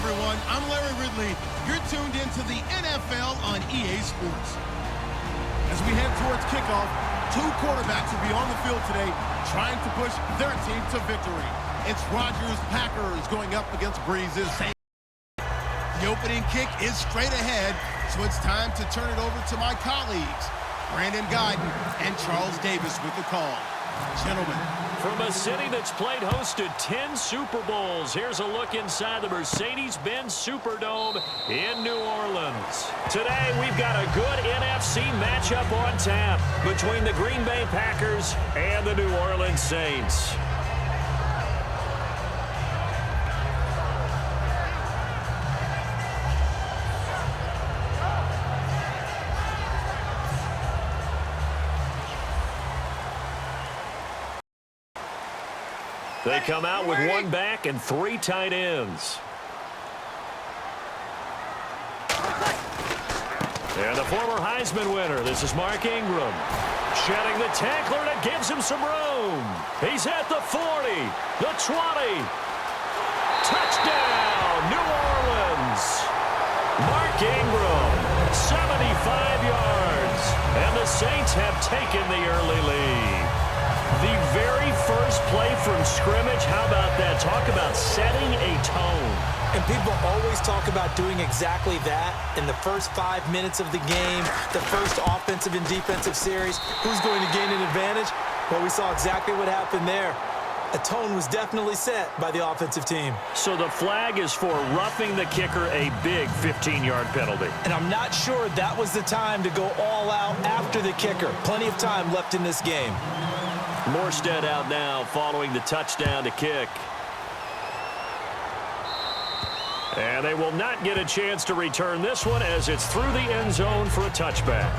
everyone. I'm Larry Ridley. You're tuned into the NFL on EA Sports. As we head towards kickoff, two quarterbacks will be on the field today trying to push their team to victory. It's Rodgers' Packers going up against Breeze's Saints. The opening kick is straight ahead, so it's time to turn it over to my colleagues, Brandon Guyton and Charles Davis with the call. Gentlemen. From a city that's played host to 10 Super Bowls, here's a look inside the Mercedes-Benz Superdome in New Orleans. Today, we've got a good NFC matchup on tap between the Green Bay Packers and the New Orleans Saints. They come out with one back and three tight ends. And the former Heisman winner, this is Mark Ingram. Shedding the tackler that gives him some room. He's at the 40, the 20. Touchdown, New Orleans. Mark Ingram, 75 yards. And the Saints have taken the early lead. The very first play from scrimmage, how about that? Talk about setting a tone. And people always talk about doing exactly that in the first 5 minutes of the game, the first offensive and defensive series. Who's going to gain an advantage? Well, we saw exactly what happened there. A tone was definitely set by the offensive team. So the flag is for roughing the kicker, a big 15-yard penalty. And I'm not sure that was the time to go all out after the kicker. Plenty of time left in this game. Morstead out now following the touchdown to kick. And they will not get a chance to return this one as it's through the end zone for a touchback.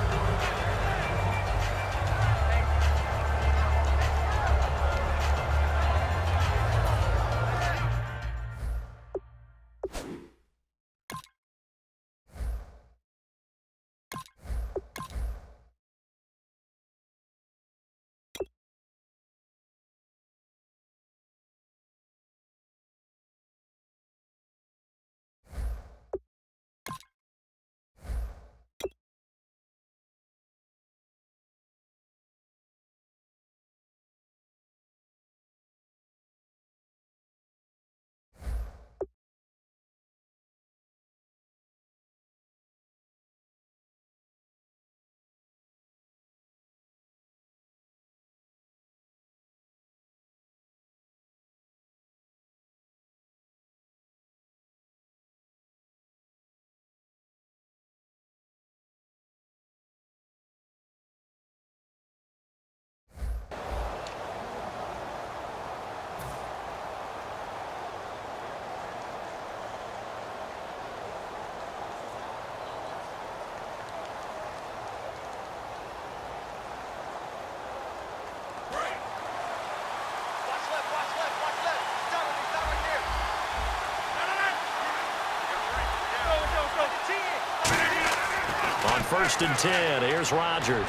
On 1st and 10, here's Rodgers.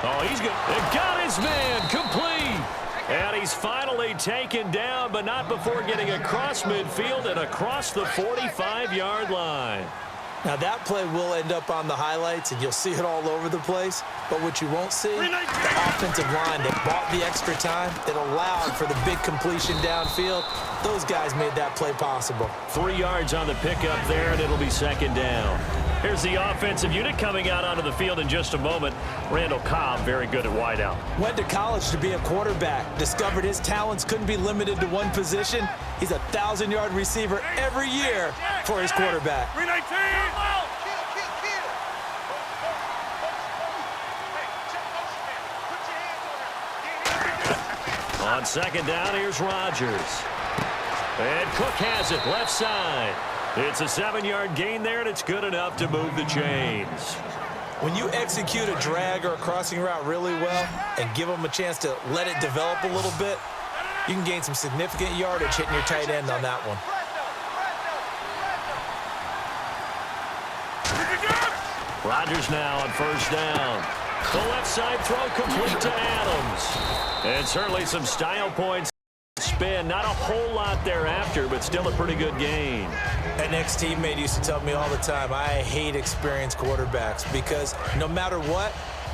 Oh, he's good. Got his man complete. And he's finally taken down, but not before getting across midfield and across the 45-yard line. Now, that play will end up on the highlights, and you'll see it all over the place. But what you won't see, the offensive line that bought the extra time, that allowed for the big completion downfield, those guys made that play possible. 3 yards on the pickup there, and it'll be 2nd down. Here's the offensive unit coming out onto the field in just a moment. Randall Cobb, very good at wideout. Went to college to be a quarterback. Discovered his talents couldn't be limited to one position. He's a 1,000-yard receiver every year for his quarterback. On 2nd down, here's Rodgers. And Cook has it, left side. It's a 7-yard gain there, and it's good enough to move the chains. When you execute a drag or a crossing route really well and give them a chance to let it develop a little bit, you can gain some significant yardage hitting your tight end on that one. Rodgers now on 1st down. The left side throw complete to Adams. And certainly some style points spin. Not a whole lot thereafter, but still a pretty good gain. An ex-teammate used to tell me all the time, I hate experienced quarterbacks because no matter what,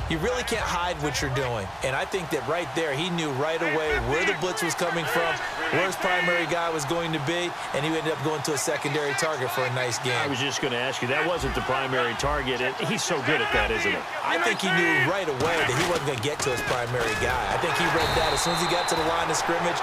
you really can't hide what you're doing. And I think that right there, he knew right away where the blitz was coming from, where his primary guy was going to be, and he ended up going to a secondary target for a nice game. I was just going to ask you, that wasn't the primary target. He's so good at that, isn't he? I think he knew right away that he wasn't going to get to his primary guy. I think he read that as soon as he got to the line of scrimmage,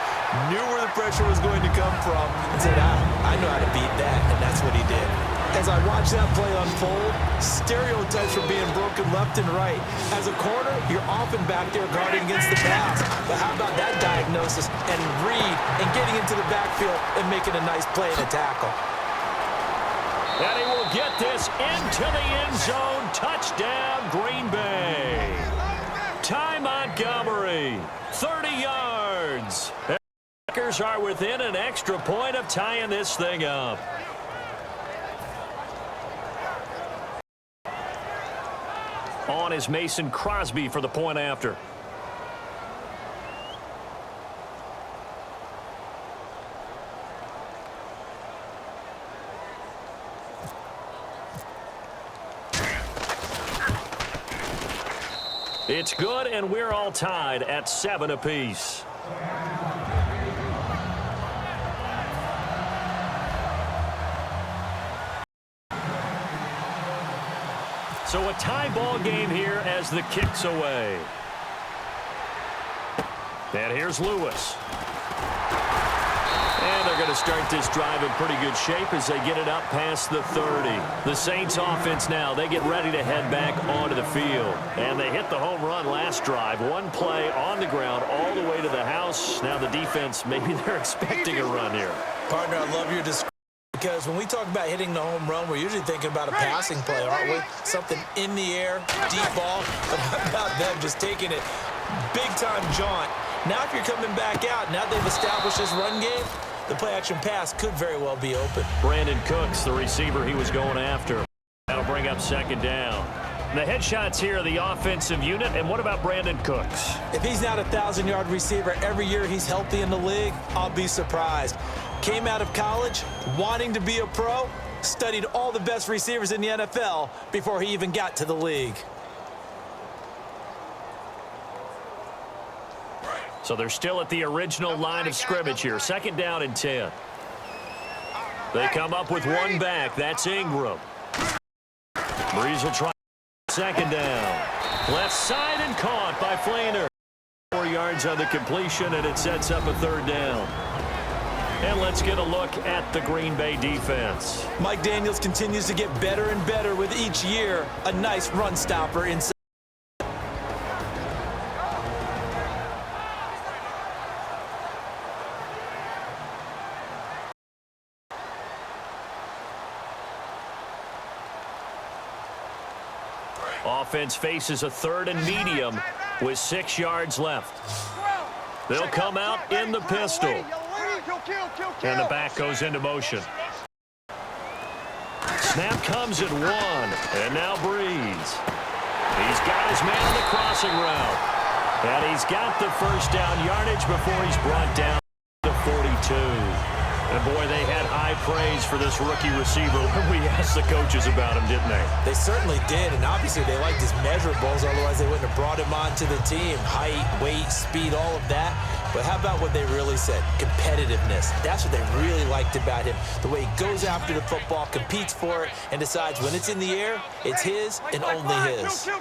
knew where the pressure was going to come from, and said, I know how to beat that, and that's what he did. As I watch that play unfold, stereotypes were being broken left and right. As a corner, you're often back there guarding against the pass. But how about that diagnosis and read and getting into the backfield and making a nice play and a tackle? And he will get this into the end zone. Touchdown, Green Bay. Ty Montgomery, 30 yards. And the Packers are within an extra point of tying this thing up. On is Mason Crosby for the point after. It's good, and we're all tied at 7 apiece. So a tie ball game here as the kick's away. And here's Lewis. And they're going to start this drive in pretty good shape as they get it up past the 30. The Saints offense now, they get ready to head back onto the field. And they hit the home run last drive. One play on the ground all the way to the house. Now the defense, maybe they're expecting a run here. Partner, I love your description. Because when we talk about hitting the home run, we're usually thinking about a passing play, aren't we? Something in the air, deep ball. But how about them just taking it big-time jaunt? Now if you're coming back out, now they've established this run game, the play-action pass could very well be open. Brandon Cooks, the receiver he was going after. That'll bring up second down. The headshots here are the offensive unit. And what about Brandon Cooks? If he's not a 1,000-yard receiver every year he's healthy in the league, I'll be surprised. Came out of college wanting to be a pro, studied all the best receivers in the NFL before he even got to the league. So they're still at the original line of scrimmage here. Second down and 10. They come up with one back. That's Ingram. Breeze will try second down. Left side and caught by Flainer. 4 yards on the completion, and it sets up a third down. And let's get a look at the Green Bay defense. Mike Daniels continues to get better and better with each year. A nice run stopper inside. Offense faces a third and medium with 6 yards left. They'll come out in the pistol. And the back goes into motion. Snap comes at 1. And now Breeze. He's got his man on the crossing route. And he's got the first down yardage before he's brought down to 42. And, boy, they had high praise for this rookie receiver when we asked the coaches about him, didn't they? They certainly did, and obviously they liked his measurables, otherwise they wouldn't have brought him onto the team. Height, weight, speed, all of that. But how about what they really said? Competitiveness. That's what they really liked about him. The way he goes after the football, competes for it, and decides when it's in the air, it's his and only his. Kill.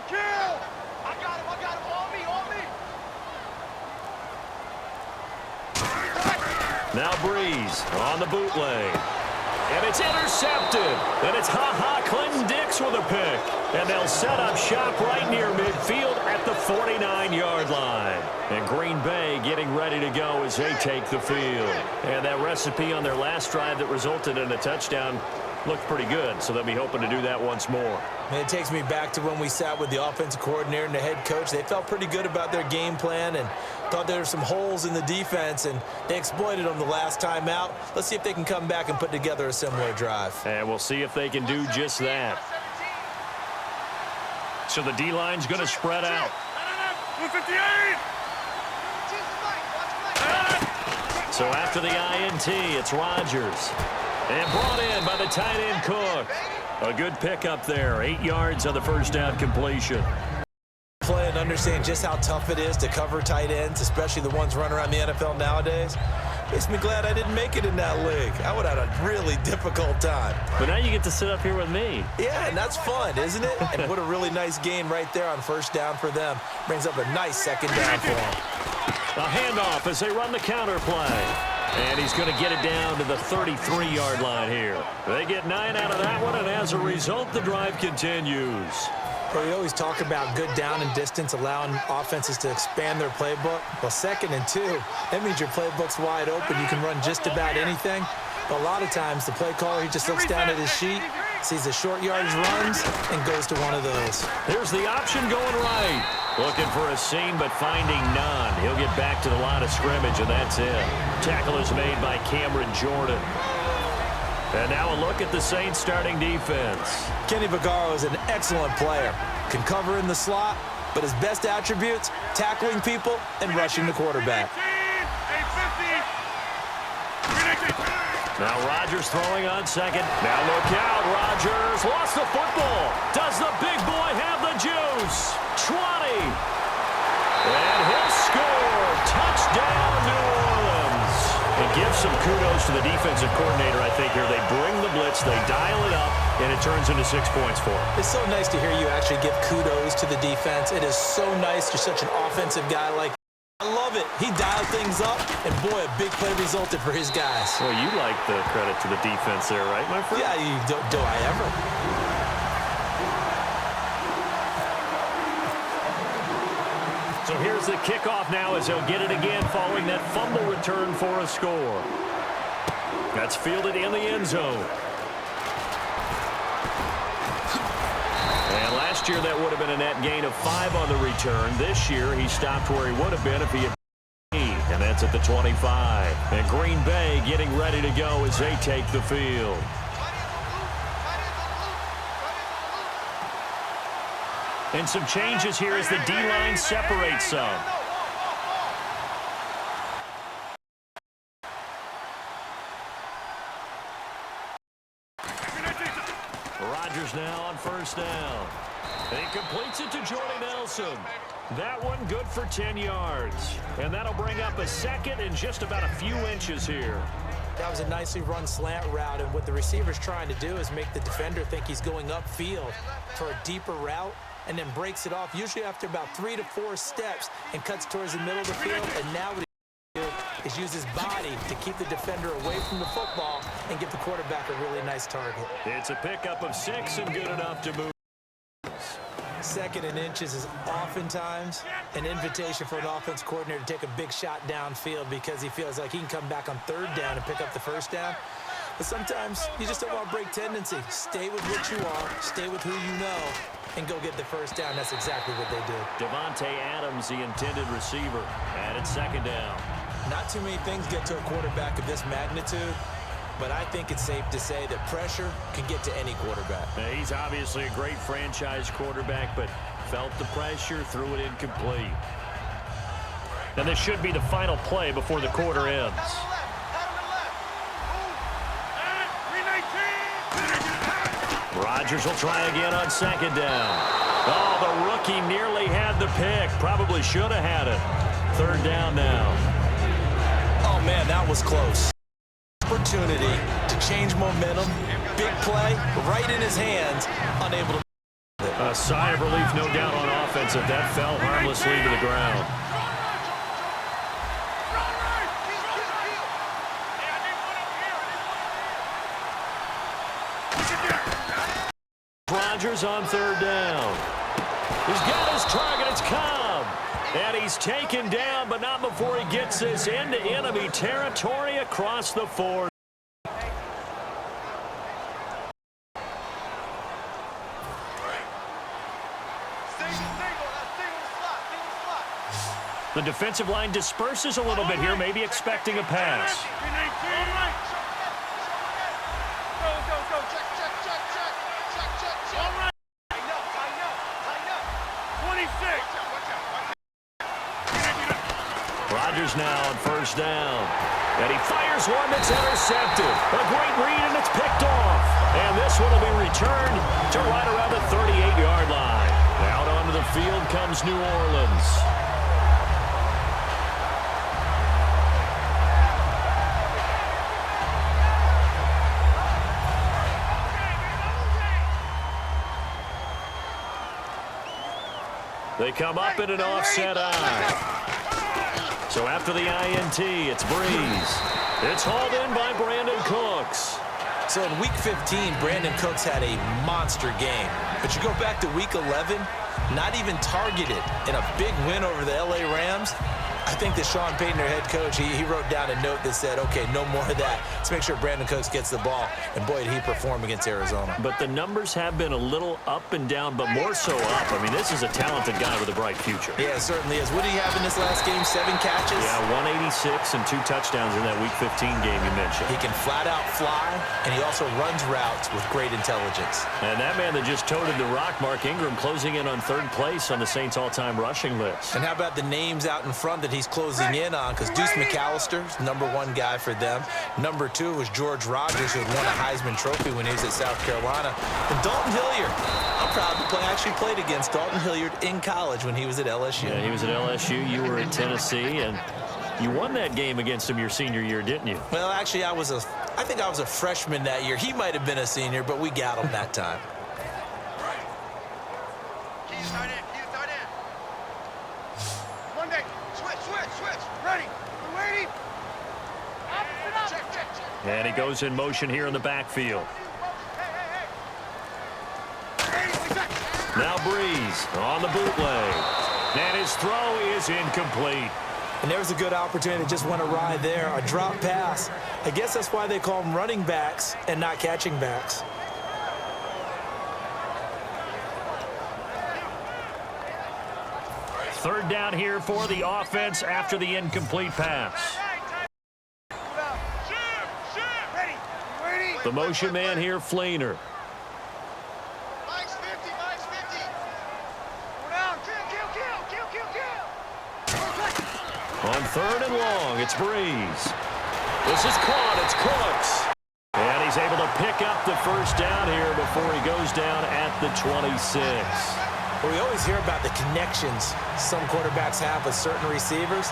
I got him. On me. Now Breeze on the bootleg. And it's intercepted. And it's Clinton Dix with a pick. And they'll set up shop right near midfield at the 49-yard line. And Green Bay getting ready to go as they take the field. And that recipe on their last drive that resulted in a touchdown looked pretty good, so they'll be hoping to do that once more. And it takes me back to when we sat with the offensive coordinator and the head coach. They felt pretty good about their game plan and thought there were some holes in the defense, and they exploited them the last time out. Let's see if they can come back and put together a similar drive. And we'll see if they can do just that. So the D-line's going to spread out. So after the INT, it's Rodgers. And brought in by the tight end Cook. A good pickup there. 8 yards on the first down completion. Play and understand just how tough it is to cover tight ends, especially the ones running around the NFL nowadays. Makes me glad I didn't make it in that league. I would have had a really difficult time. But now you get to sit up here with me. Yeah, and that's fun, isn't it? And what a really nice gain right there on first down for them. Brings up a nice second down for them. A handoff as they run the counter play. And he's going to get it down to the 33-yard line here. They get 9 out of that one, and as a result, the drive continues. Well, we always talk about good down and distance, allowing offenses to expand their playbook. Well, 2nd and 2, that means your playbook's wide open. You can run just about anything. But a lot of times, the play caller, he just looks down at his sheet, sees the short yardage runs, and goes to one of those. Here's the option going right. Looking for a seam, but finding none. He'll get back to the line of scrimmage, and that's it. Tackle is made by Cameron Jordan. And now a look at the Saints starting defense. Kenny Vaccaro is an excellent player. Can cover in the slot, but his best attributes, tackling people and rushing the quarterback. Now Rodgers throwing on second. Now look out, Rodgers lost the football. Does the big boy have the juice? 20. And he'll score. Touchdown, New Orleans. And give some kudos to the defensive coordinator, I think, here. They bring the blitz, they dial it up, and it turns into 6 points for him. It's so nice to hear you actually give kudos to the defense. It is so nice. You're such an offensive guy like I love it. He dialed things up, and boy, a big play resulted for his guys. Well, you like the credit to the defense there, right, my friend? Yeah, do I ever? So here's the kickoff now as he'll get it again following that fumble return for a score. That's fielded in the end zone. And last year that would have been a net gain of 5 on the return. This year he stopped where he would have been if he had and that's at the 25. And Green Bay getting ready to go as they take the field. And some changes here as the D-line separates some. Rodgers now on first down. And he completes it to Jordy Nelson. That one good for 10 yards. And that'll bring up a 2nd and just about a few inches here. That was a nicely run slant route, and what the receiver's trying to do is make the defender think he's going upfield for a deeper route, and then breaks it off, usually after about 3 to 4 steps, and cuts towards the middle of the field. And now what he does is use his body to keep the defender away from the football and give the quarterback a really nice target. It's a pickup of 6 and good enough to move. 2nd and inches is oftentimes an invitation for an offense coordinator to take a big shot downfield because he feels like he can come back on 3rd down and pick up the 1st down. But sometimes you just don't want to break tendency. Stay with what you are, stay with who you know, and go get the 1st down. That's exactly what they did. Devontae Adams, the intended receiver, and it's 2nd down. Not too many things get to a quarterback of this magnitude, but I think it's safe to say that pressure can get to any quarterback. Now, he's obviously a great franchise quarterback, but felt the pressure, threw it incomplete. And this should be the final play before the quarter ends. Rodgers will try again on 2nd down. Oh, the rookie nearly had the pick. Probably should have had it. 3rd down now. Oh, man, that was close. Opportunity to change momentum. Big play right in his hands. Unable to. A sigh of relief, no doubt, on offense if that fell harmlessly to the ground. Rodgers on 3rd down. He's got his target. It's Cobb. And he's taken down, but not before he gets this into enemy territory across the 4. The defensive line disperses a little bit here, maybe expecting a pass. Rodgers now on 1st down. And he fires one that's intercepted. A great read, and it's picked off. And this one will be returned to right around the 38-yard line. Out onto the field comes New Orleans. They come up in an offset eye. So after the INT, it's Breeze. It's hauled in by Brandon Cooks. So in Week 15, Brandon Cooks had a monster game. But you go back to Week 11, not even targeted in a big win over the LA Rams. I think that Sean Payton, their head coach, he wrote down a note that said, okay, no more of that. Let's make sure Brandon Cooks gets the ball. And boy, did he perform against Arizona. But the numbers have been a little up and down, but more so up. I mean, this is a talented guy with a bright future. Yeah, it certainly is. What did he have in this last game? 7 catches? Yeah, 186 and 2 touchdowns in that Week 15 game you mentioned. He can flat out fly, and he also runs routes with great intelligence. And that man that just toted the rock, Mark Ingram, closing in on 3rd place on the Saints' all-time rushing list. And how about the names out in front that he's closing in on? Because Deuce McAllister's #1 guy for them. #2 was George Rogers, who had won a Heisman Trophy when he was at South Carolina. And Dalton Hilliard. I'm proud to play. I actually played against Dalton Hilliard in college when he was at LSU. Yeah, he was at LSU. You were at Tennessee, and you won that game against him your senior year, didn't you? Well, actually, I think I was a freshman that year. He might have been a senior, but we got him that time. And he goes in motion here in the backfield. Now Breeze on the bootleg. And his throw is incomplete. And there was a good opportunity that just went awry there. A drop pass. I guess that's why they call them running backs and not catching backs. Third down here for the offense after the incomplete pass. The motion man here, Flainer. Mike's 50, Mike's 50. Go down, kill. On 3rd and long, it's Breeze. This is caught, it's Cooks. And he's able to pick up the first down here before he goes down at the 26. Well, we always hear about the connections some quarterbacks have with certain receivers.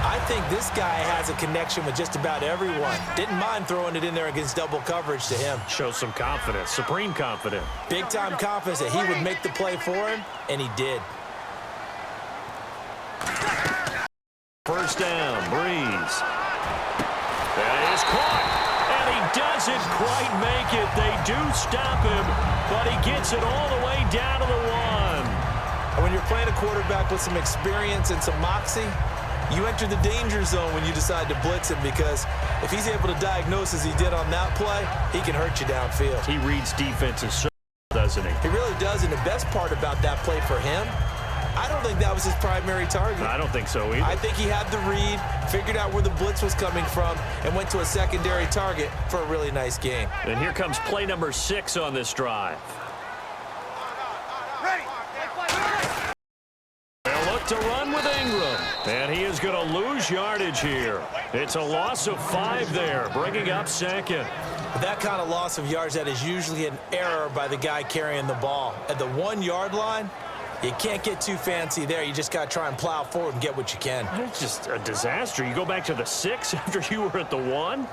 I think this guy has a connection with just about everyone. Didn't mind throwing it in there against double coverage to him. Shows some confidence, supreme confidence. Big-time confidence that he would make the play for him, and he did. First down, Breeze. That is caught, and he doesn't quite make it. They do stop him, but he gets it all the way down to the 1. And when you're playing a quarterback with some experience and some moxie, you enter the danger zone when you decide to blitz him, because if he's able to diagnose as he did on that play, he can hurt you downfield. He reads defenses so, doesn't he? He really does, and the best part about that play for him, I don't think that was his primary target. I don't think so either. I think he had the read, figured out where the blitz was coming from, and went to a secondary target for a really nice game. And here comes play number 6 on this drive. They'll look to run with Ingram. And he is going to lose yardage here. It's a loss of 5 there, bringing up 2nd. That kind of loss of yards, that is usually an error by the guy carrying the ball. At the 1-yard line, you can't get too fancy there. You just got to try and plow forward and get what you can. It's just a disaster. You go back to the 6 after you were at the 1.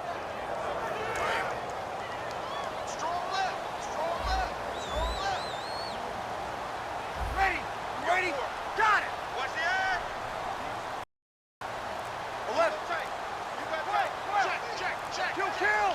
Ready. Got it. What's the air? 11. Check. Kill.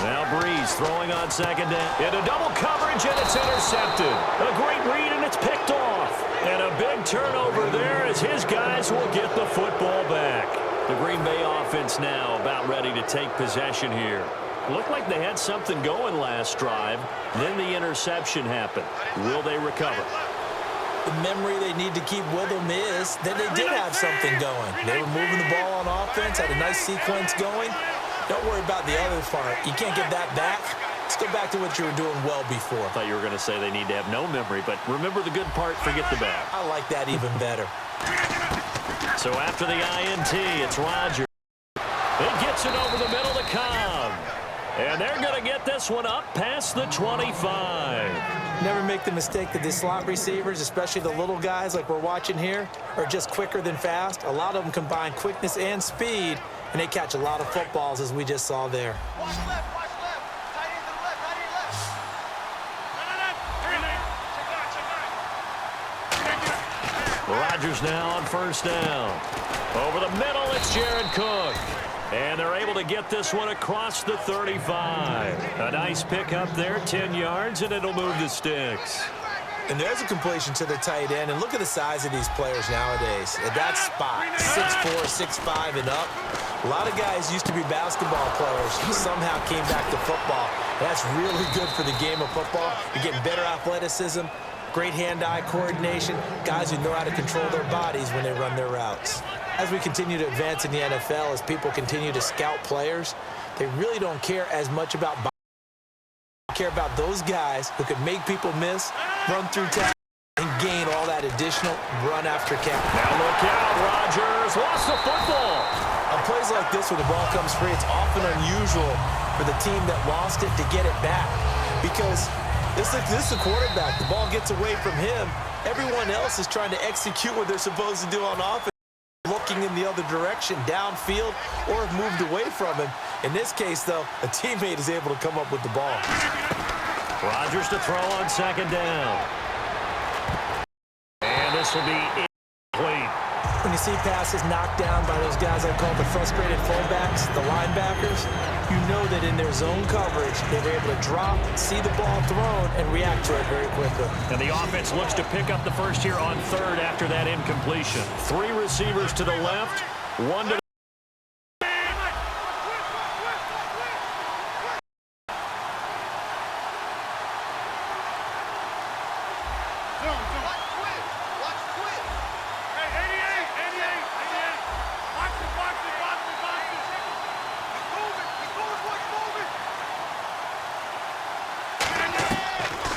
Now Breeze throwing on 2nd down. Into double coverage, and it's intercepted. A great read, and it's picked off. And a big turnover there as his guys will get the football back. The Green Bay offense now about ready to take possession here. Looked like they had something going last drive. Then the interception happened. Will they recover? The memory they need to keep with them is that they did have something going. They were moving the ball on offense, had a nice sequence going. Don't worry about the other part. You can't get that back. Let's go back to what you were doing well before. I thought you were going to say they need to have no memory, but remember the good part, forget the bad. I like that even better. So after the INT, it's Rodgers. He gets it over the middle to Cobb. And they're going to get this one up past the 25. Never make the mistake that the slot receivers, especially the little guys like we're watching here, are just quicker than fast. A lot of them combine quickness and speed, and they catch a lot of footballs, as we just saw there. Watch left, watch left. Tight end to the left, tight end left. Rodgers now on first down. Over the middle, it's Jared Cook. And they're able to get this one across the 35. A nice pick up there, 10 yards, and it'll move the sticks. And there's a completion to the tight end. And look at the size of these players nowadays. At that spot, 6'4", 6'5", and up. A lot of guys used to be basketball players who somehow came back to football. That's really good for the game of football. You're getting better athleticism, great hand-eye coordination, guys who know how to control their bodies when they run their routes. As we continue to advance in the NFL, as people continue to scout players, they really don't care as much about body. They care about those guys who can make people miss, run through tackles, and gain all that additional run after catch. Now look out, Rodgers lost the football. On plays like this, when the ball comes free, it's often unusual for the team that lost it to get it back. Because this is the quarterback. The ball gets away from him. Everyone else is trying to execute what they're supposed to do on offense, looking in the other direction, downfield, or have moved away from him. In this case, though, a teammate is able to come up with the ball. Rodgers to throw on second down. And this will be incomplete. When you see passes knocked down by those guys I call the frustrated fullbacks, the linebackers, you know that in their zone coverage, they were able to drop, see the ball thrown, and react to it very quickly. And the offense looks to pick up the first here on third after that incompletion. 3 receivers to the left, 1 to the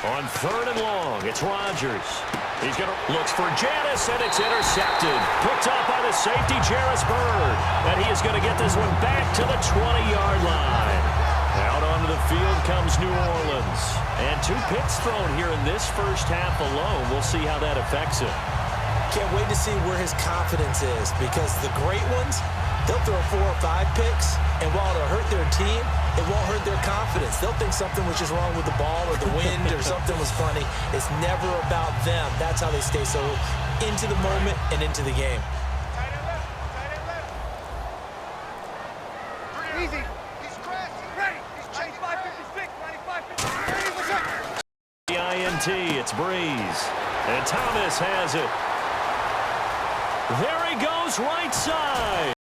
On third and long, it's Rodgers. He's going to looks for Janis, and it's intercepted. Picked up by the safety, Jarris Bird. And he is going to get this one back to the 20-yard line. Out onto the field comes New Orleans. And 2 picks thrown here in this first half alone. We'll see how that affects him. Can't wait to see where his confidence is, because the great ones, they'll throw 4 or 5 picks, and while it'll hurt their team, it won't hurt their confidence. They'll think something was just wrong with the ball or the wind or something was funny. It's never about them. That's how they stay so into the moment and into the game. Easy. He's crashing. Ready. He's 95-56, 95-56. The INT, it's Breeze. And Thomas has it. There he goes, right side.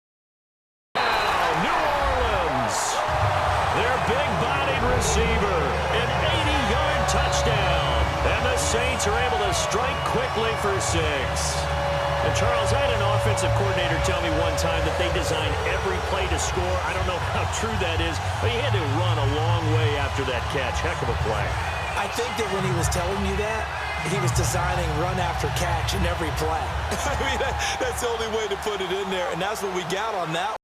Their big-bodied receiver, an 80-yard touchdown. And the Saints are able to strike quickly for 6. And Charles, I had an offensive coordinator tell me one time that they design every play to score. I don't know how true that is, but he had to run a long way after that catch. Heck of a play. I think that when he was telling you that, he was designing run after catch in every play. I mean, that's the only way to put it in there, and that's what we got on that one.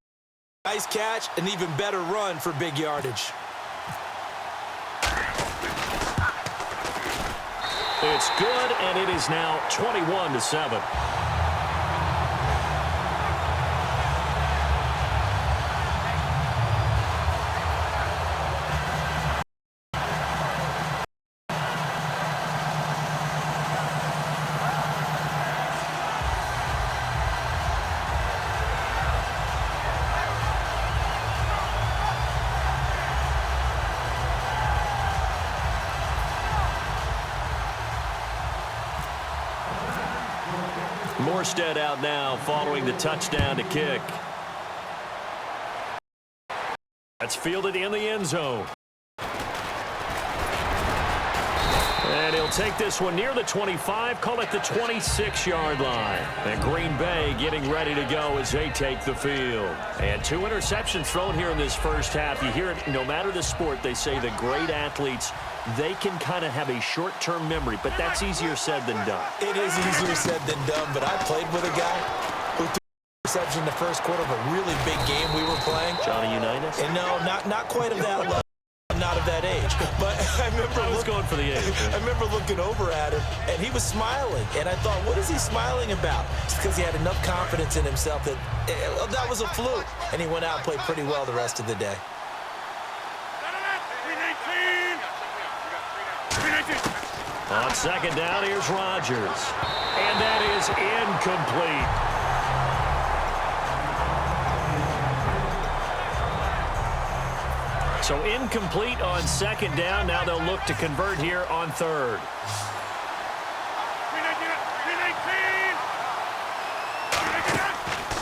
Nice catch, an even better run for big yardage. It's good, and it is now 21-7. Morstead out now following the touchdown to kick. That's fielded in the end zone. And he'll take this one near the 25, call it the 26-yard line. And Green Bay getting ready to go as they take the field. And 2 interceptions thrown here in this first half. You hear it, no matter the sport, they say the great athletes they can kind of have a short-term memory, but that's easier said than done. It is easier said than done, but I played with a guy who threw an interception in the first quarter of a really big game we were playing. Johnny Unitas? And no, not quite of that level. Not of that age, but I was going for the age. I remember looking over at him, and he was smiling, and I thought, what is he smiling about? It's because he had enough confidence in himself that that was a fluke, and he went out and played pretty well the rest of the day. On second down, here's Rodgers, and that is incomplete. So incomplete on second down. Now they'll look to convert here on third.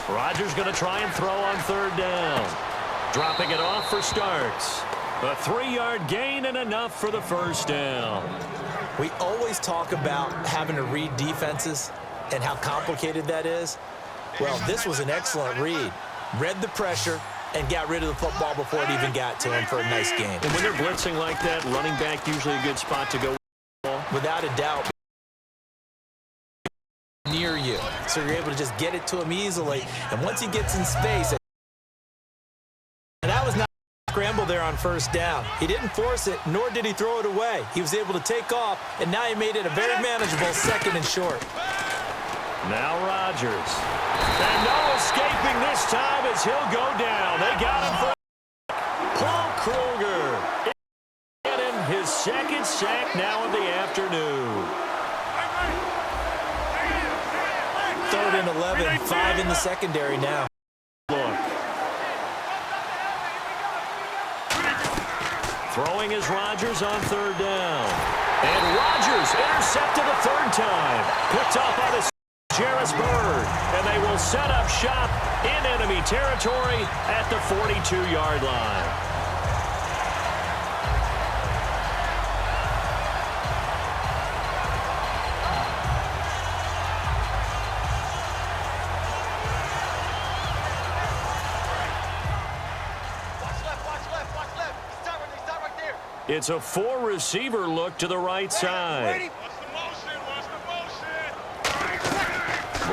Rodgers going to try and throw on third down. Dropping it off for starts. A 3-yard gain and enough for the first down. We always talk about having to read defenses and how complicated that is. Well, this was an excellent read. Read the pressure and got rid of the football before it even got to him for a nice game. And when they're blitzing like that, running back usually a good spot to go. Without a doubt, near you. So you're able to just get it to him easily. And once he gets in space, and that was not a scramble there on first down. He didn't force it, nor did he throw it away. He was able to take off, and now he made it a very manageable second and short. Now Rodgers. And no escaping this time as he'll go down. They got him for Paul Kruger. Get him his second sack now in the afternoon. 3rd and 11, 5 in the secondary now. Look. Throwing is Rodgers on third down. And Rodgers intercepted the third time. Picked up by the Jarvis Bird, and they will set up shop in enemy territory at the 42-yard line. Watch left. Stop right there. It's a 4-receiver look to the right side.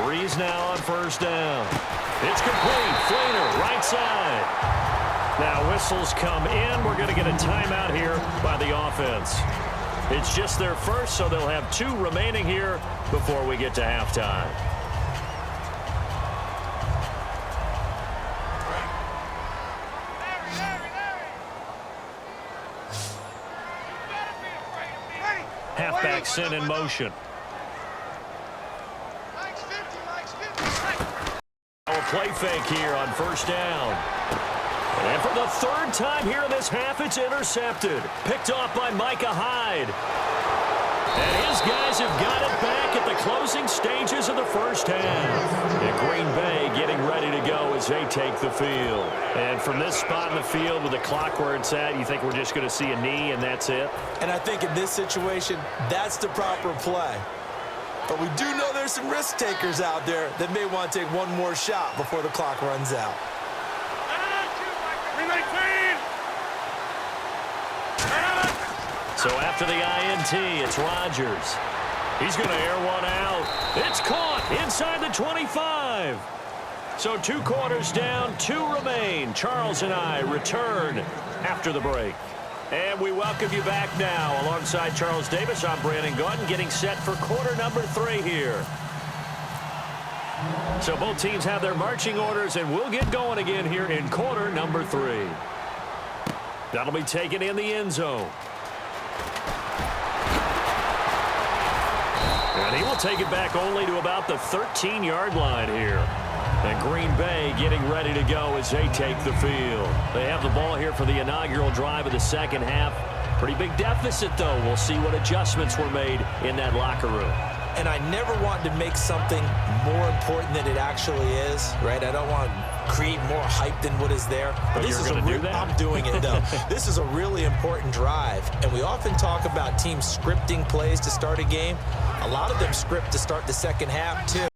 Breeze now on first down. It's complete. Flainer, right side. Now whistles come in. We're going to get a timeout here by the offense. It's just their first, so they'll have 2 remaining here before we get to halftime. Halfback sent in motion. Play fake here on first down. And for the 3rd time here in this half, it's intercepted. Picked off by Micah Hyde. And his guys have got it back at the closing stages of the first half. And Green Bay getting ready to go as they take the field. And from this spot in the field with the clock where it's at, you think we're just going to see a knee and that's it? And I think in this situation, that's the proper play. But we do know there's some risk takers out there that may want to take one more shot before the clock runs out. So after the INT, it's Rodgers. He's going to air one out. It's caught inside the 25. So 2 quarters down, 2 remain. Charles and I return after the break. And we welcome you back now. Alongside Charles Davis, I'm Brandon Gaudin, getting set for quarter number 3 here. So both teams have their marching orders, and we'll get going again here in quarter number 3. That'll be taken in the end zone. And he will take it back only to about the 13-yard line here. And Green Bay getting ready to go as they take the field. They have the ball here for the inaugural drive of the second half. Pretty big deficit, though. We'll see what adjustments were made in that locker room. And I never want to make something more important than it actually is, right? I don't want to create more hype than what is there. But this you're is going to do that? I'm doing it, though. This is a really important drive. And we often talk about teams scripting plays to start a game. A lot of them script to start the second half, too.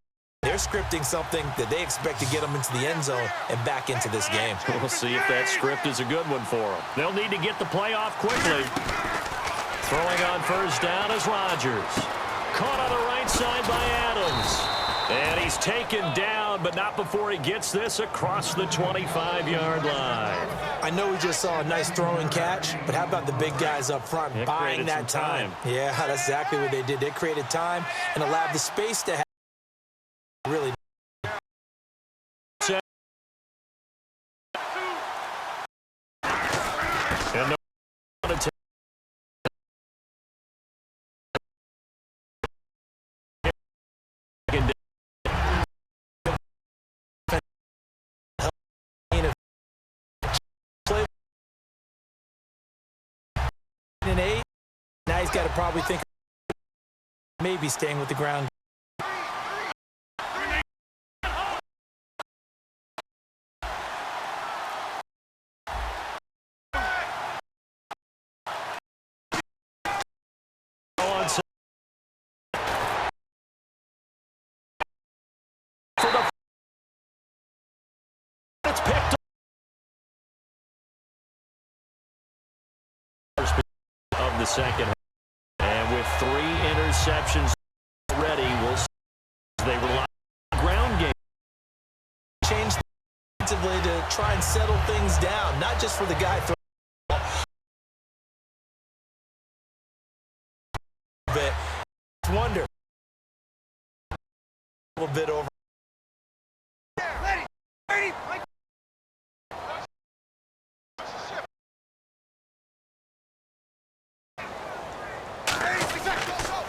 They're scripting something that they expect to get them into the end zone and back into this game. We'll see if that script is a good one for them. They'll need to get the play off quickly. Throwing on first down is Rodgers. Caught on the right side by Adams. And he's taken down, but not before he gets this across the 25-yard line. I know we just saw a nice throwing catch, but how about the big guys up front buying that time? Yeah, that's exactly what they did. They created time and allowed the space to happen. Really. And now he's got to probably think maybe staying with the ground. It's picked of the second half. And with 3 interceptions already, we'll see they rely on the ground game. Change defensively to try and settle things down, not just for the guy throwing the ball. But wonder a little bit over.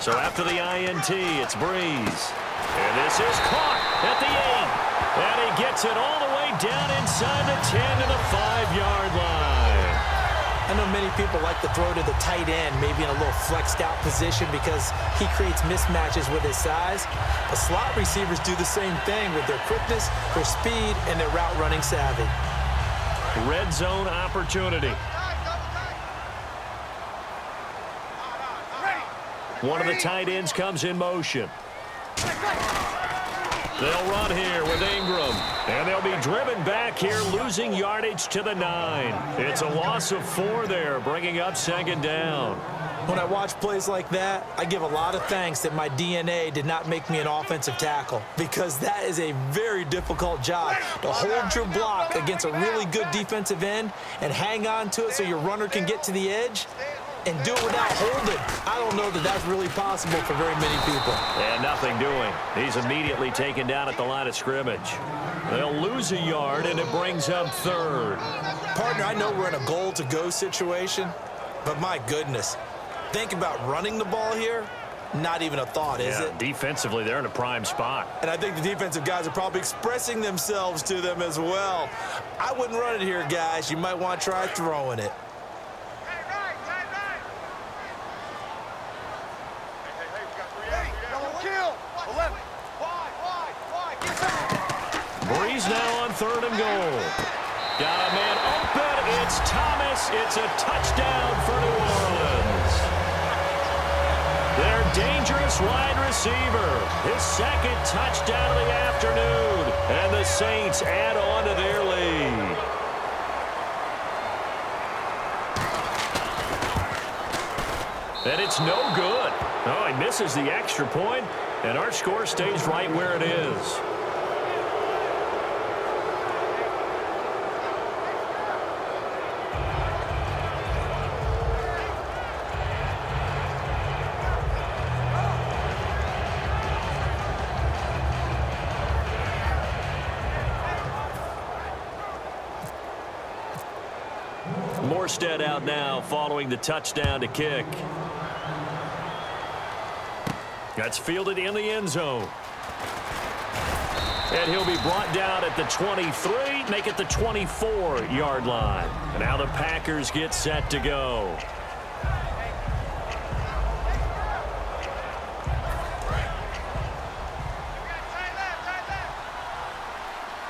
So after the INT, it's Breeze. And this is caught at the 8. And he gets it all the way down inside the 10 to the 5-yard line. I know many people like to throw to the tight end, maybe in a little flexed out position because he creates mismatches with his size. But slot receivers do the same thing with their quickness, their speed, and their route running savvy. Red zone opportunity. One of the tight ends comes in motion. They'll run here with Ingram. And they'll be driven back here, losing yardage to the 9. It's a loss of 4 there, bringing up second down. When I watch plays like that, I give a lot of thanks that my DNA did not make me an offensive tackle, because that is a very difficult job to hold your block against a really good defensive end and hang on to it so your runner can get to the edge and do it without holding. I don't know that that's really possible for very many people. And nothing doing. He's immediately taken down at the line of scrimmage. They'll lose a yard, and it brings up 3rd. Partner, I know we're in a goal-to-go situation, but my goodness, think about running the ball here. Not even a thought, is it? Defensively, they're in a prime spot. And I think the defensive guys are probably expressing themselves to them as well. I wouldn't run it here, guys. You might want to try throwing it. Breeze now on 3rd and goal. Got a man open. It's Thomas. It's a touchdown for New Orleans. Their dangerous wide receiver. His 2nd touchdown of the afternoon. And the Saints add on to their lead. And it's no good. Oh, he misses the extra point, and our score stays right where it is. Morstead out now following the touchdown to kick. That's fielded in the end zone. And he'll be brought down at the 23, make it the 24-yard line. And now the Packers get set to go.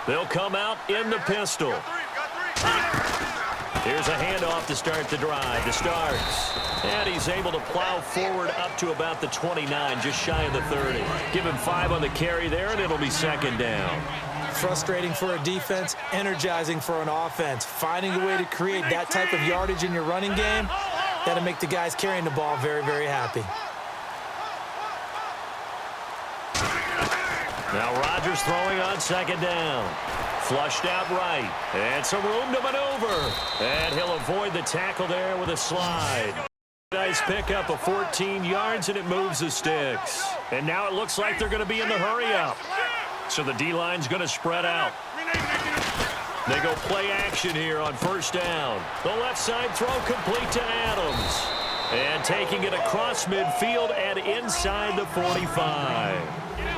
They'll come out in the pistol. Here's a handoff to start the drive. The starts. And he's able to plow forward up to about the 29, just shy of the 30. Give him 5 on the carry there, and it'll be second down. Frustrating for a defense, energizing for an offense. Finding a way to create that type of yardage in your running game, That'll make the guys carrying the ball very, very happy. Now Rodgers throwing on second down. Flushed out right. And some room to maneuver. And he'll avoid the tackle there with a slide. Nice pickup of 14 yards, and it moves the sticks. And now it looks like they're going to be in the hurry-up. So the D-line's going to spread out. They go play action here on first down. The left side throw complete to Adams. And taking it across midfield and inside the 45.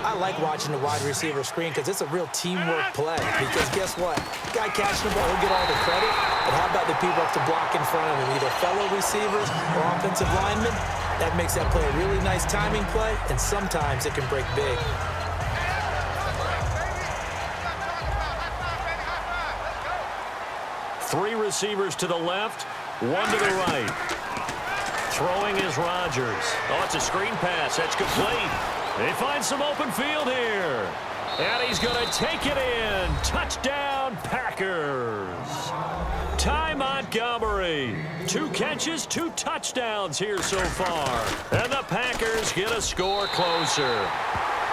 I like watching the wide receiver screen because it's a real teamwork play. Because guess what? Guy catching the ball, he'll get all the credit. But how about the people up to block in front of him? Either fellow receivers or offensive linemen. That makes that play a really nice timing play, and sometimes it can break big. Three receivers to the left, one to the right. Throwing is Rodgers. Oh, it's a screen pass. That's complete. They find some open field here. And he's going to take it in. Touchdown, Packers. Ty Montgomery. 2 catches, 2 touchdowns here so far. And the Packers get a score closer.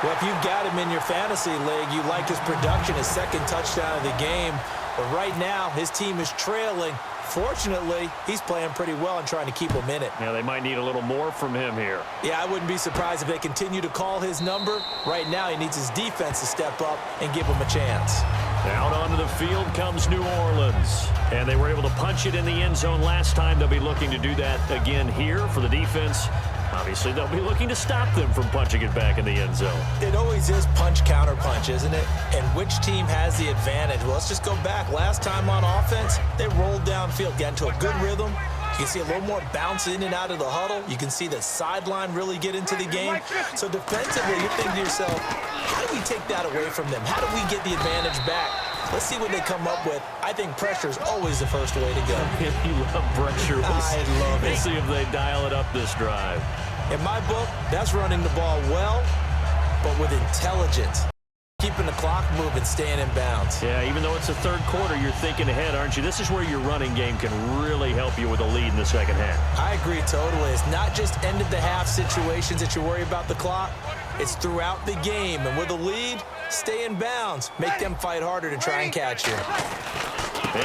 Well, if you've got him in your fantasy league, you like his production, his second touchdown of the game. But right now, his team is trailing. Fortunately, he's playing pretty well and trying to keep him in it. Yeah, they might need a little more from him here. Yeah, I wouldn't be surprised if they continue to call his number. Right now, he needs his defense to step up and give him a chance. Out onto the field comes New Orleans. And they were able to punch it in the end zone last time. They'll be looking to do that again here for the defense. Obviously, they'll be looking to stop them from punching it back in the end zone. It always is punch, counter punch, isn't it? And which team has the advantage? Well, let's just go back. Last time on offense, they rolled downfield, got into a good rhythm. You can see a little more bounce in and out of the huddle. You can see the sideline really get into the game. So defensively, you're thinking to yourself, how do we take that away from them? How do we get the advantage back? Let's see what they come up with. I think pressure is always the first way to go. You love pressure. I love it. We'll see if they dial it up this drive. In my book, that's running the ball well, but with intelligence. Keeping the clock moving, staying in bounds. Yeah, even though it's the third quarter, you're thinking ahead, aren't you? This is where your running game can really help you with a lead in the second half. I agree totally. It's not just end-of-the-half situations that you worry about the clock. It's throughout the game. And with a lead, stay in bounds. Make them fight harder to try and catch you.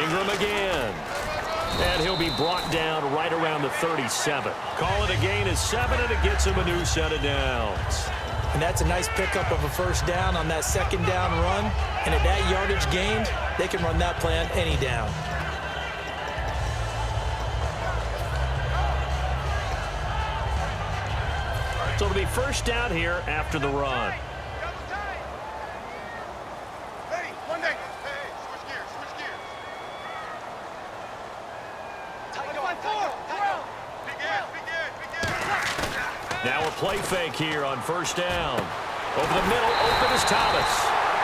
Ingram again. And he'll be brought down right around the 37. Call it a gain of 7, and it gets him a new set of downs. And that's a nice pickup of a first down on that second down run. And at that yardage gained, they can run that play on any down. So it'll be first down here after the run. Now a play fake here on first down. Over the middle, open is Thomas.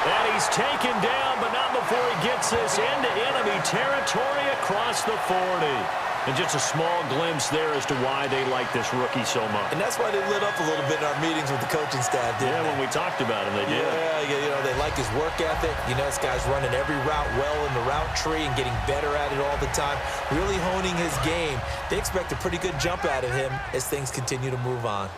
And he's taken down, but not before he gets this into enemy territory across the 40. And just a small glimpse there as to why they like this rookie so much. And that's why they lit up a little bit in our meetings with the coaching staff, didn't they? When we talked about him, they did. Yeah, they like his work ethic. You know, this guy's running every route well in the route tree and getting better at it all the time, really honing his game. They expect a pretty good jump out of him as things continue to move on.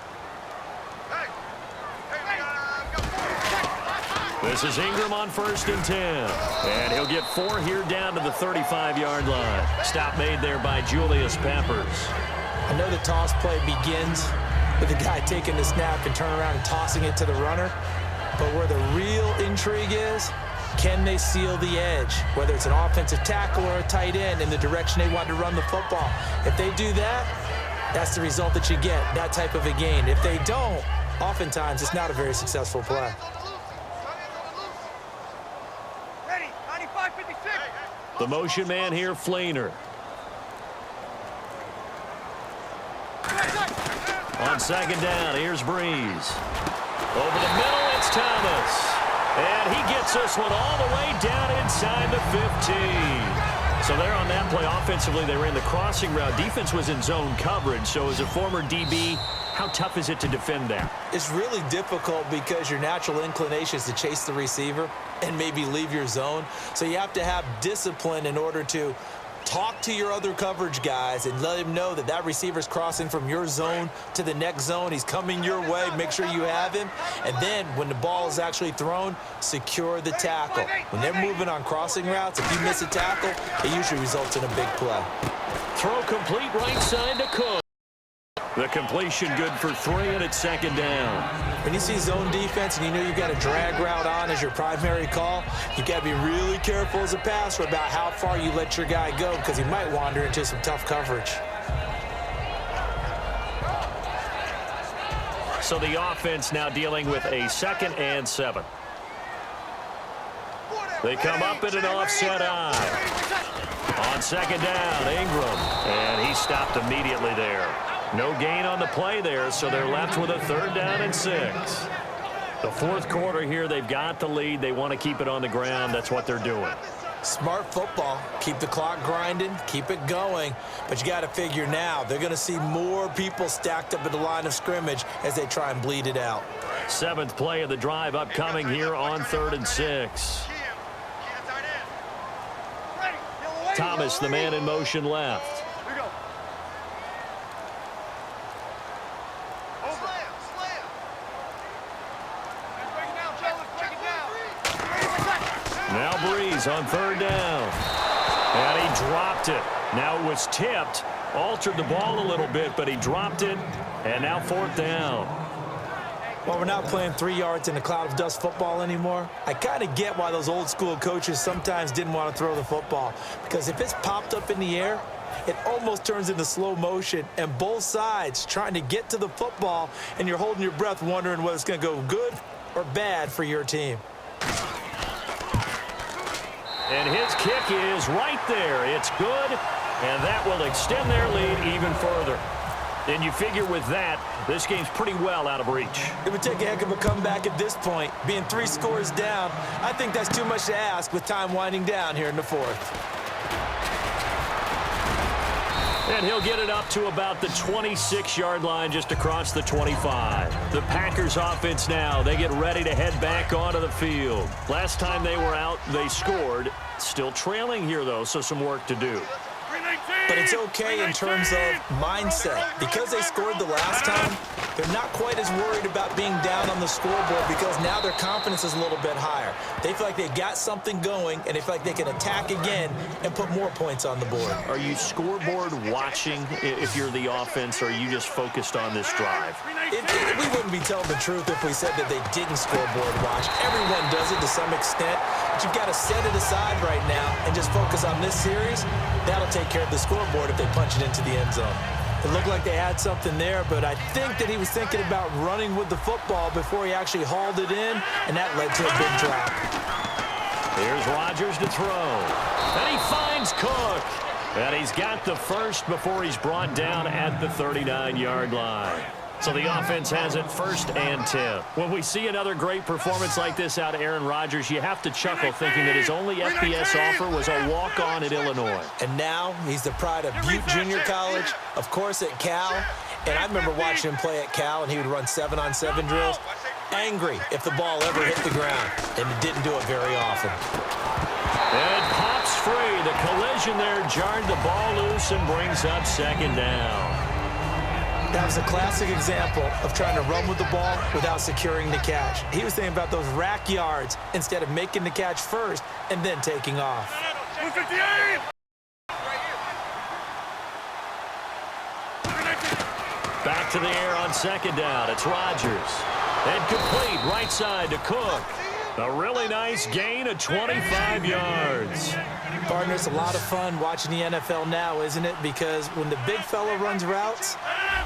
This is Ingram on 1st and 10. And he'll get 4 here down to the 35-yard line. Stop made there by Julius Peppers. I know the toss play begins with the guy taking the snap and turning around and tossing it to the runner. But where the real intrigue is, can they seal the edge? Whether it's an offensive tackle or a tight end in the direction they want to run the football. If they do that, that's the result that you get, that type of a gain. If they don't, oftentimes it's not a very successful play. The motion man here, Flainer. On second down, here's Breeze. Over the middle, it's Thomas. And he gets this one all the way down inside the 15. So there on that play, offensively, they ran the crossing route. Defense was in zone coverage. So as a former DB, how tough is it to defend that? It's really difficult because your natural inclination is to chase the receiver and maybe leave your zone. So you have to have discipline in order to talk to your other coverage guys and let him know that that receiver's crossing from your zone to the next zone. He's coming your way. Make sure you have him. And then when the ball is actually thrown, secure the tackle. When they're moving on crossing routes, if you miss a tackle, it usually results in a big play. Throw complete right side to Cook. The completion good for 3, and it's 2nd down. When you see zone defense and you know you've got a drag route on as your primary call, you've got to be really careful as a passer about how far you let your guy go because he might wander into some tough coverage. So the offense now dealing with a 2nd and 7. They come up in an offset eye. On 2nd down, Ingram, and he stopped immediately there. No gain on the play there, so they're left with a 3rd down and 6. The 4th quarter here, they've got the lead. They want to keep it on the ground. That's what they're doing. Smart football. Keep the clock grinding. Keep it going. But you got to figure now, they're going to see more people stacked up at the line of scrimmage as they try and bleed it out. 7th play of the drive upcoming here on 3rd and 6. Thomas, the man in motion left. Now Breeze on 3rd down. And he dropped it. Now it was tipped. Altered the ball a little bit, but he dropped it. And now 4th down. Well, we're not playing 3 yards in a cloud of dust football anymore. I kind of get why those old school coaches sometimes didn't want to throw the football. Because if it's popped up in the air, it almost turns into slow motion. And both sides trying to get to the football, and you're holding your breath wondering whether it's going to go good or bad for your team. And his kick is right there. It's good, and that will extend their lead even further. And you figure with that, this game's pretty well out of reach. It would take a heck of a comeback at this point. Being 3 scores down, I think that's too much to ask with time winding down here in the 4th. And he'll get it up to about the 26-yard line just across the 25. The Packers offense now, they get ready to head back onto the field. Last time they were out, they scored. Still trailing here, though, so some work to do. But it's okay in terms of mindset. Because they scored the last time, they're not quite as worried about being down on the scoreboard because now their confidence is a little bit higher. They feel like they've got something going, and they feel like they can attack again and put more points on the board. Are you scoreboard watching if you're the offense, or are you just focused on this drive? We wouldn't be telling the truth if we said that they didn't scoreboard watch. Everyone does it to some extent, but you've got to set it aside right now and just focus on this series. That'll take care of the scoreboard if they punch it into the end zone. It looked like they had something there, but I think that he was thinking about running with the football before he actually hauled it in, and that led to a big drop. Here's Rodgers to throw. And he finds Cook. And he's got the first before he's brought down at the 39-yard line. So the offense has it 1st and 10. When we see another great performance like this out of Aaron Rodgers, you have to chuckle thinking that his only FBS offer was a walk-on at Illinois. And now he's the pride of Butte Junior College, of course at Cal. And I remember watching him play at Cal, and he would run 7-on-7 drills. Angry if the ball ever hit the ground, and it didn't do it very often. And it pops free. The collision there jarred the ball loose and brings up 2nd down. That was a classic example of trying to run with the ball without securing the catch. He was thinking about those rack yards instead of making the catch first and then taking off. Back to the air on 2nd down. It's Rodgers. And complete right side to Cook. A really nice gain of 25 yards. Partner, it's a lot of fun watching the NFL now, isn't it? Because when the big fella runs routes,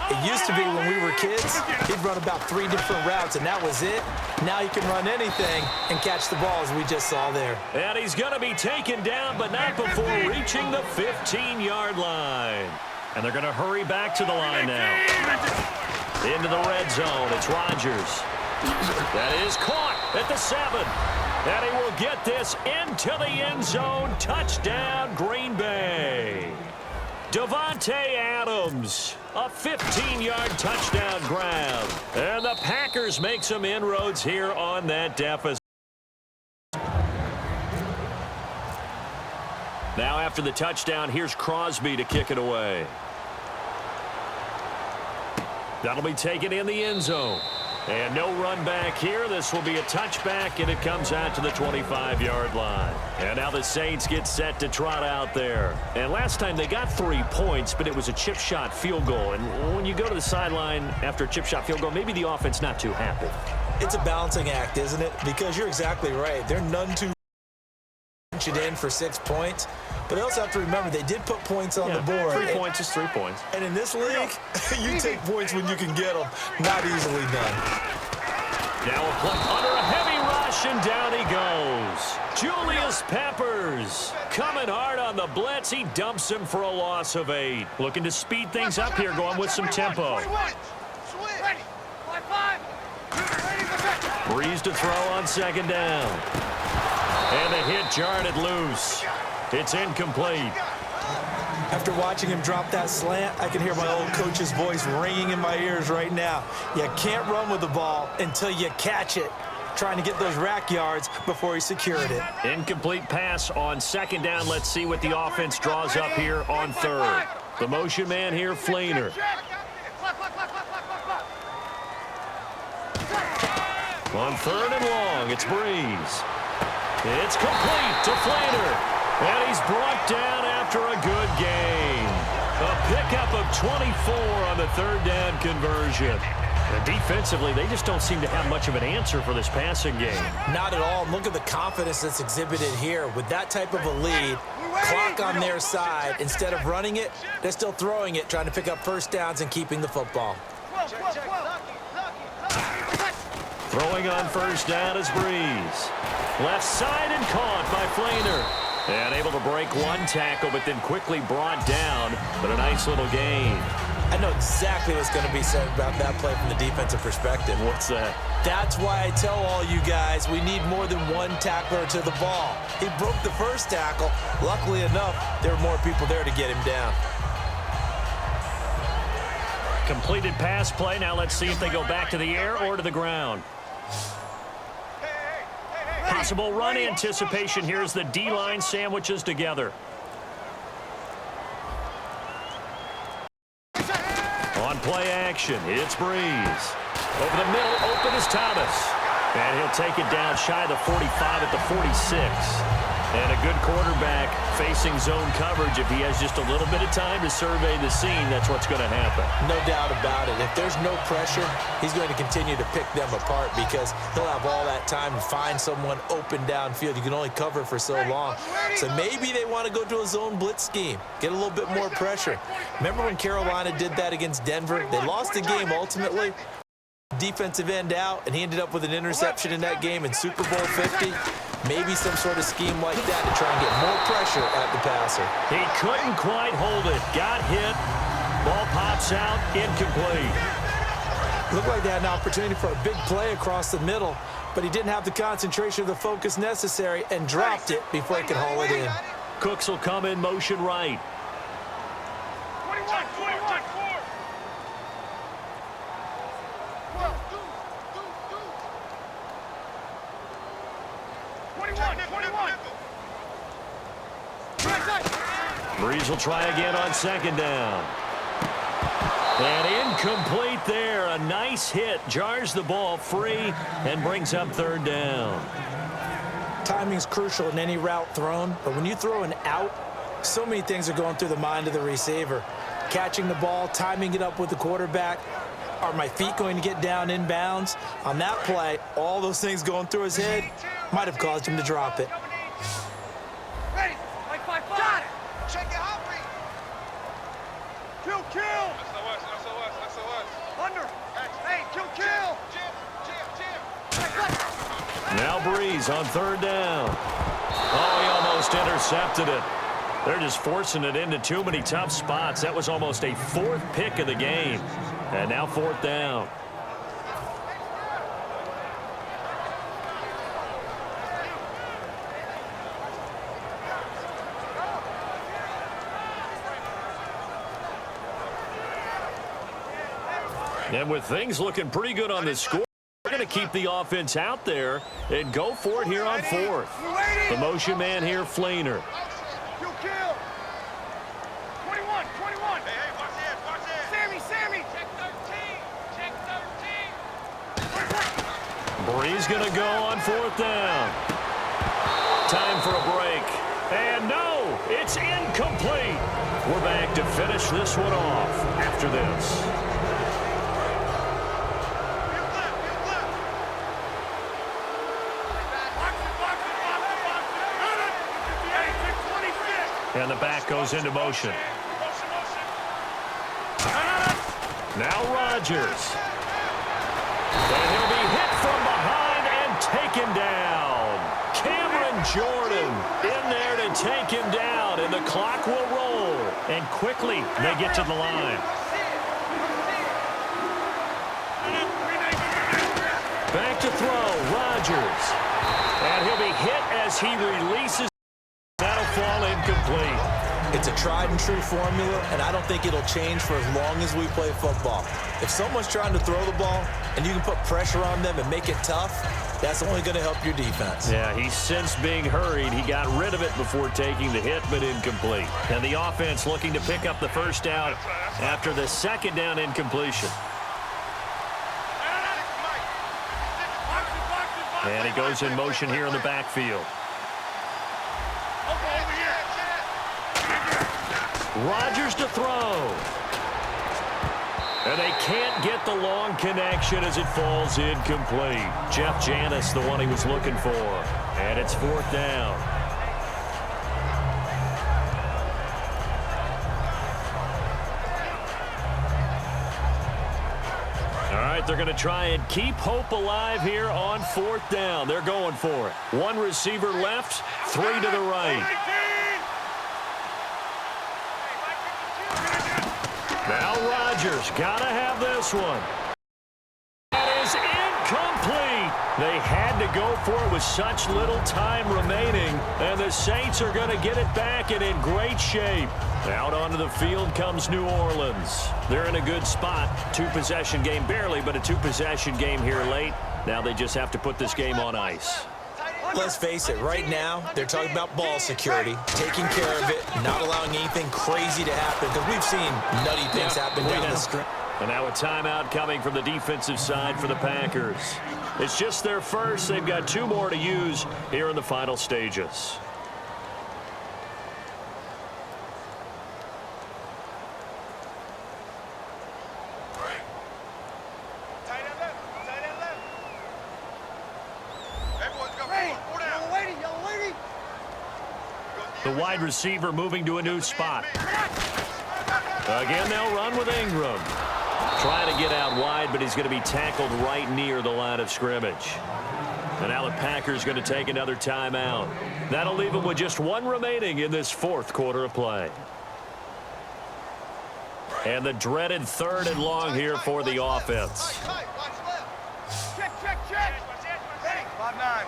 it used to be when we were kids, he'd run about 3 different routes, and that was it. Now he can run anything and catch the ball, as we just saw there. And he's going to be taken down, but not before reaching the 15-yard line. And they're going to hurry back to the line now. Into the red zone, it's Rodgers. That is caught at the 7. And he will get this into the end zone. Touchdown, Green Bay. Davante Adams, a 15-yard touchdown grab. And the Packers make some inroads here on that deficit. Now after the touchdown, here's Crosby to kick it away. That'll be taken in the end zone. And no run back here. This will be a touchback, and it comes out to the 25-yard line. And now the Saints get set to trot out there. And last time they got 3 points, but it was a chip shot field goal. And when you go to the sideline after a chip shot field goal, maybe the offense not too happy. It's a balancing act, isn't it? Because you're exactly right. They're none too punch it in for 6 points. But they also have to remember they did put points on the board. 3 points is 3 points. And in this league, you take points when you can get them. Not easily done. Now a play under a heavy rush, and down he goes. Julius Peppers coming hard on the blitz. He dumps him for a loss of 8. Looking to speed things up here, going with some tempo. Breeze to throw on second down. And the hit jarred it loose. It's incomplete. After watching him drop that slant, I can hear my old coach's voice ringing in my ears right now. You can't run with the ball until you catch it. Trying to get those rack yards before he secured it. Incomplete pass on second down. Let's see what the offense draws up here on third. The motion man here, Flainer. On third and long, it's Breeze. It's complete to Flainer. And he's brought down after a good game. A pickup of 24 on the third down conversion. And defensively, they just don't seem to have much of an answer for this passing game. Not at all. Look at the confidence that's exhibited here. With that type of a lead, clock on their side, instead of running it, they're still throwing it, trying to pick up first downs and keeping the football. Throwing on first down is Breeze. Left side and caught by Flainer. And able to break one tackle, but then quickly brought down. But a nice little gain. I know exactly what's going to be said about that play from the defensive perspective. What's that? That's why I tell all you guys we need more than one tackler to the ball. He broke the first tackle. Luckily enough, there were more people there to get him down. Completed pass play. Now let's see if they go back to the air or to the ground. Possible run anticipation. Here's the D-line sandwiches together. On play action, it's Breeze. Over the middle, open is Thomas. And he'll take it down shy of the 45 at the 46. And a good quarterback facing zone coverage. If he has just a little bit of time to survey the scene, that's what's going to happen. No doubt about it. If there's no pressure, he's going to continue to pick them apart because he'll have all that time to find someone open downfield. You can only cover for so long. So maybe they want to go to a zone blitz scheme, get a little bit more pressure. Remember when Carolina did that against Denver? They lost the game ultimately. Defensive end out, and he ended up with an interception in that game in Super Bowl 50. Maybe some sort of scheme like that to try and get more pressure at the passer. He couldn't quite hold it. Got hit. Ball pops out. Incomplete. Looked like they had an opportunity for a big play across the middle, but he didn't have the concentration or the focus necessary and dropped it before he could haul it in. Cooks will come in motion right. 21, 21. Breeze will try again on second down. And incomplete there. A nice hit. Jars the ball free and brings up third down. Timing's crucial in any route thrown, but when you throw an out, so many things are going through the mind of the receiver. Catching the ball, timing it up with the quarterback. Are my feet going to get down inbounds? On that play, all those things going through his head might have caused him to drop it. Ready? 5-5-5. Got it. Check it out, Reed. Kill. SOS. Under. Hey, kill. Jim. Now Breeze on third down. Oh, he almost intercepted it. They're just forcing it into too many tough spots. That was almost a fourth pick of the game. And now fourth down. And with things looking pretty good on the score, we're going to keep the offense out there and go for it here on fourth. The motion man here, Flainer. Kill. He's going to go on 4th down. Time for a break. And no, it's incomplete. We're back to finish this one off after this. And the back goes into motion. Now Rodgers. And he'll be hit from behind and taken down. Cameron Jordan in there to take him down, and the clock will roll. And quickly, they get to the line. Back to throw, Rodgers. And he'll be hit as he releases. That'll fall incomplete. It's a tried-and-true formula, and I don't think it'll change for as long as we play football. If someone's trying to throw the ball and you can put pressure on them and make it tough, that's only going to help your defense. Yeah, he's since being hurried. He got rid of it before taking the hit, but incomplete. And the offense looking to pick up the first down after the 2nd down incompletion. And he goes in motion here in the backfield. Rodgers to throw. And they can't get the long connection as it falls incomplete. Jeff Janis, the one he was looking for. And it's 4th down. All right, they're going to try and keep hope alive here on 4th down. They're going for it. One receiver left, 3 to the right. Now Rodgers, gotta have this one. That is incomplete. They had to go for it with such little time remaining, and the Saints are going to get it back and in great shape. Out onto the field comes New Orleans. They're in a good spot. 2-possession game barely, but a 2-possession game here late. Now they just have to put this game on ice. Let's face it, right now, they're talking about ball security, taking care of it, not allowing anything crazy to happen, because we've seen nutty things happen down the stretch. And now a timeout coming from the defensive side for the Packers. It's just their first. They've got 2 more to use here in the final stages. The wide receiver moving to a new spot. Again, they'll run with Ingram. Trying to get out wide, but he's going to be tackled right near the line of scrimmage. And now the Packers going to take another timeout. That'll leave them with just 1 remaining in this 4th quarter of play. And the dreaded 3rd and long here for the offense. Check. 5-9.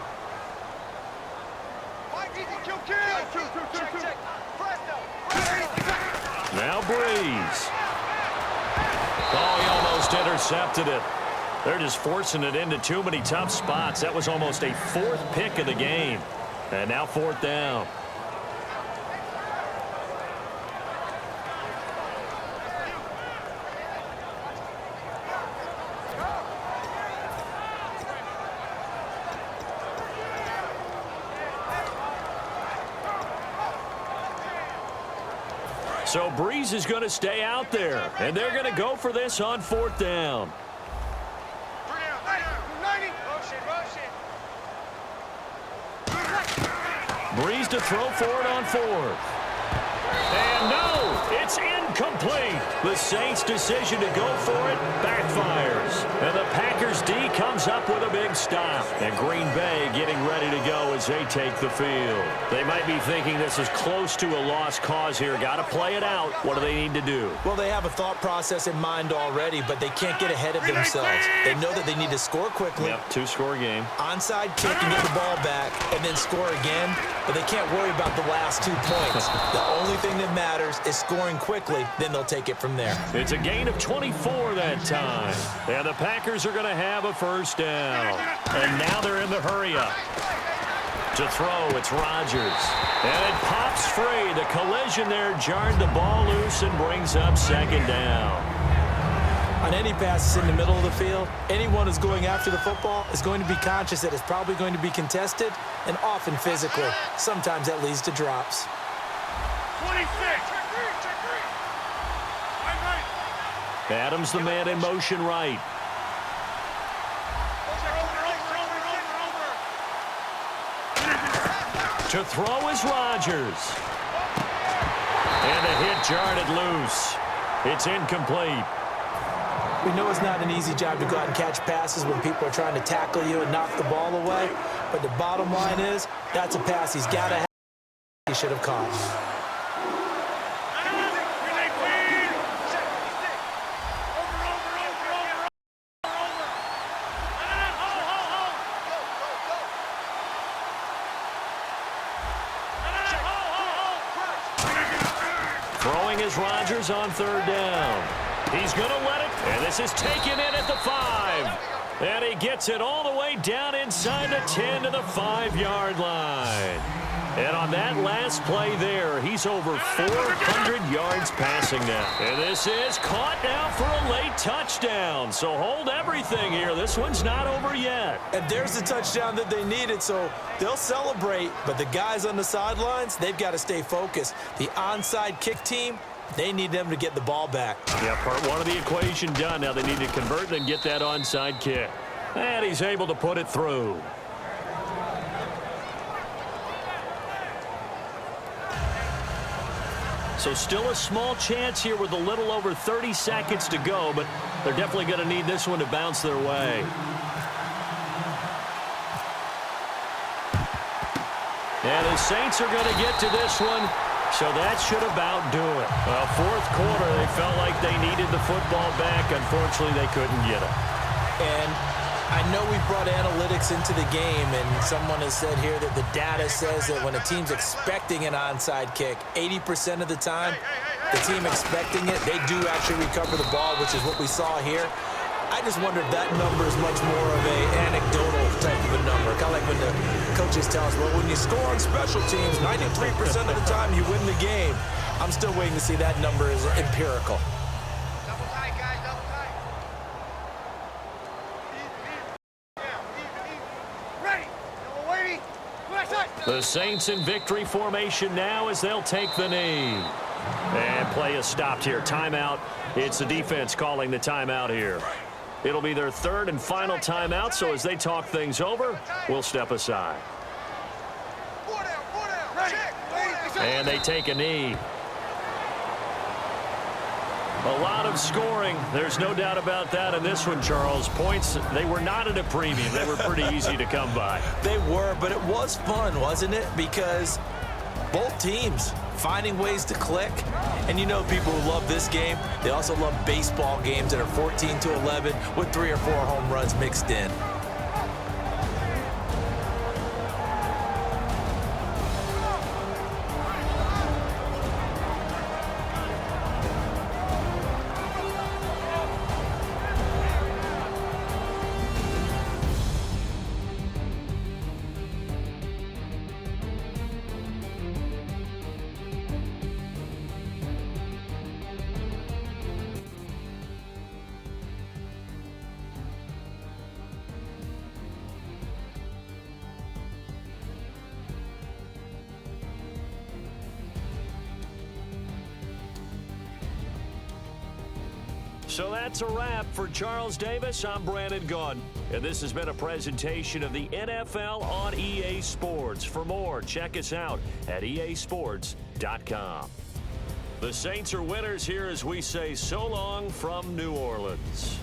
Now Breeze. Oh, he almost intercepted it. They're just forcing it into too many tough spots. That was almost a 4th pick of the game. And now 4th down. So Breeze is going to stay out there, and they're going to go for this on 4th down. Breeze to throw for it on 4th. And no, it's incomplete. The Saints' decision to go for it backfires. And the Packers D comes up with a big stop. And Green Bay getting ready to go as they take the field. They might be thinking this is close to a lost cause here. Got to play it out. What do they need to do? Well, they have a thought process in mind already, but they can't get ahead of themselves. They know that they need to score quickly. Yep, 2-score game. Onside kick and get the ball back, and then score again. But they can't worry about the last 2 points. The only thing that matters is scoring quickly, then they'll take it from there. It's a gain of 24 that time. And the Packers are going to have a 1st down. And now they're in the hurry-up. To throw, it's Rodgers. And it pops free. The collision there jarred the ball loose and brings up 2nd down. On any passes in the middle of the field, anyone who's going after the football is going to be conscious that it's probably going to be contested and often physically. Sometimes that leads to drops. 26. Adams the man in motion right. To throw is Rodgers. And the hit jarred it loose. It's incomplete. We know it's not an easy job to go out and catch passes when people are trying to tackle you and knock the ball away. But the bottom line is, that's a pass he's got to have. He should have caught. Throwing is Rodgers on third down. He's going to let it, and this is taken in at the 5. And he gets it all the way down inside the 10 to the 5-yard line. And on that last play there, he's over 400 yards passing now. And this is caught now for a late touchdown. So hold everything here. This one's not over yet. And there's the touchdown that they needed, so they'll celebrate. But the guys on the sidelines, they've got to stay focused. The onside kick team, they need them to get the ball back. Yeah, part one of the equation done. Now they need to convert and get that onside kick. And he's able to put it through. So still a small chance here with a little over 30 seconds to go, but they're definitely going to need this one to bounce their way. And the Saints are going to get to this one, so that should about do it. Well, fourth quarter, they felt like they needed the football back. Unfortunately, they couldn't get it. And I know we brought analytics into the game, and someone has said here that the data says that when a team's expecting an onside kick, 80% of the time, the team expecting it, they do actually recover the ball, which is what we saw here. I just wonder if that number is much more of an anecdotal type of a number. Kind of like when the coaches tell us, well, when you score on special teams, 93% of the time you win the game. I'm still waiting to see that number is empirical. Double tight, guys, double tight. Ready. Double waiting. The Saints in victory formation now as they'll take the knee. And play is stopped here. Timeout. It's the defense calling the timeout here. It'll be their third and final timeout, so as they talk things over, we'll step aside. And they take a knee. A lot of scoring. There's no doubt about that in this one, Charles. Points, they were not at a premium. They were pretty easy to come by. They were, but it was fun, wasn't it? Because both teams finding ways to click. And you know people who love this game, they also love baseball games that are 14-11 with 3 or 4 home runs mixed in. So that's a wrap for Charles Davis. I'm Brandon Gunn, and this has been a presentation of the NFL on EA Sports. For more, check us out at easports.com. The Saints are winners here as we say so long from New Orleans.